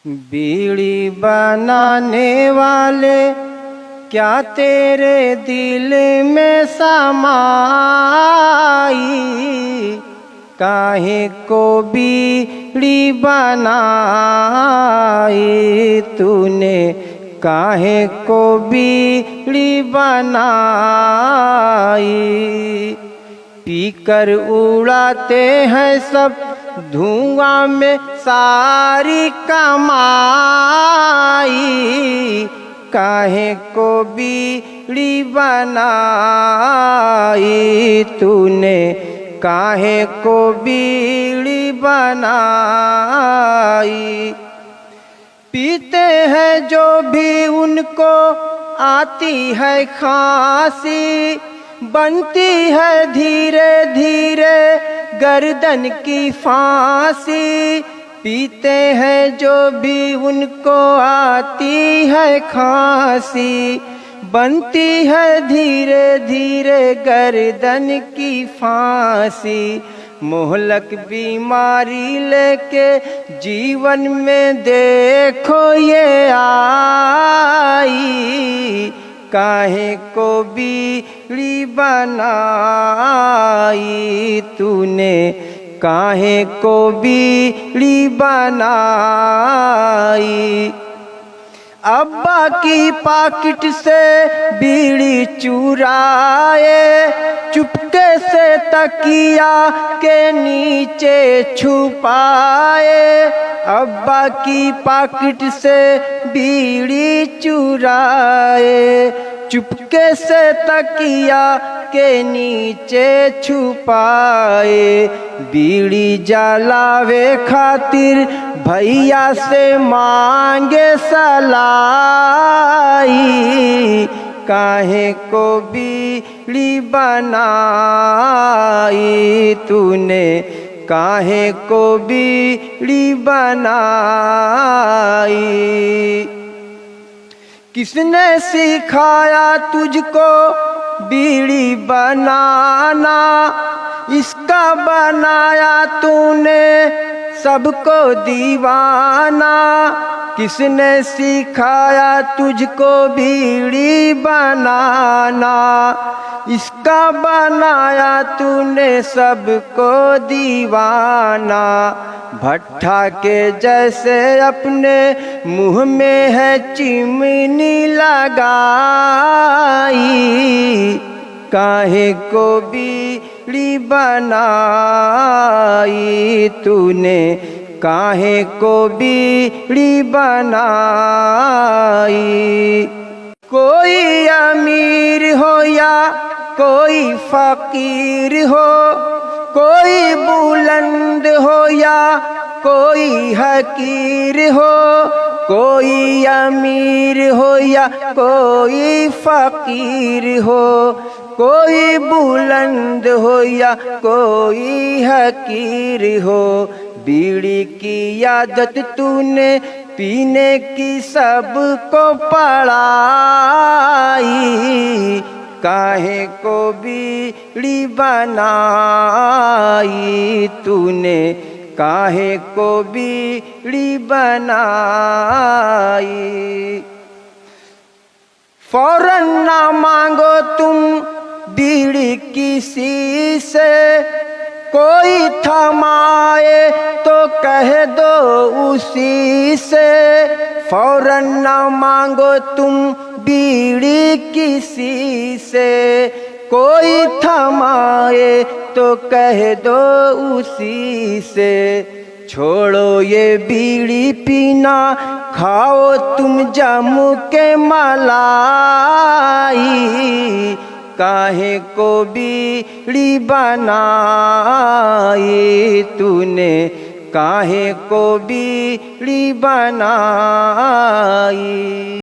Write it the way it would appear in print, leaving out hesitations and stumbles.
बीड़ी बनाने वाले क्या तेरे दिल में समाई, काहे को बीड़ी बनाई तूने, काहे को बीड़ी बनाई। पीकर उड़ाते हैं सब धुआं में सारी कमाई, काहे को बीड़ी बनाई तूने, काहे को बीड़ी बनाई। पीते हैं जो भी उनको आती है खांसी, बनती है धीरे धीरे गर्दन की फांसी। पीते हैं जो भी उनको आती है खांसी, बनती है धीरे धीरे गर्दन की फांसी। मोहलक बीमारी लेके जीवन में देखो ये आई, काहे को बीड़ी बनाई तूने, काहे को बीड़ी बनाई। अब्बा की पाकिट से बीड़ी चुराए, चुपके से तकिया के नीचे छुपाए। अब्बा की पाकिट से बीड़ी चुराए, चुपके से तकिया के नीचे छुपाए। बीड़ी जलावे खातिर भैया से मांगे सलाई, काहे को बीड़ी बनाई तूने, काहे को बीड़ी बनाई। किसने सिखाया तुझको बीड़ी बनाना, इसका बनाया तूने सबको दीवाना। किसने सिखाया तुझको बीड़ी बनाना, इसका बनाया तूने सबको दीवाना। भट्ठा के जैसे अपने मुंह में है चिमनी लगाई, काहे को बीड़ी बनाई तूने, काहे को बीड़ी बनाई। कोई अमीर हो या कोई फकीर हो, कोई बुलंद हो या कोई हकीर हो, कोई अमीर हो या कोई फकीर हो, कोई बुलंद हो या कोई हकीर हो। बीड़ी की आदत तूने पीने की सबको पड़ाई, काहे को बीड़ी बनाई तूने, काहे को बीड़ी बनाई। फौरन ना मांगो तुम बीड़ी किसी से, कोई थमाए तो कह दो उसी से। फौरन ना मांगो तुम बीड़ी किसी से, कोई थमाए तो कह दो उसी से। छोड़ो ये बीड़ी पीना, खाओ तुम जम्मू के मलाई, काहे को बीड़ी बनाई तूने, काहे को बीड़ी बनाई।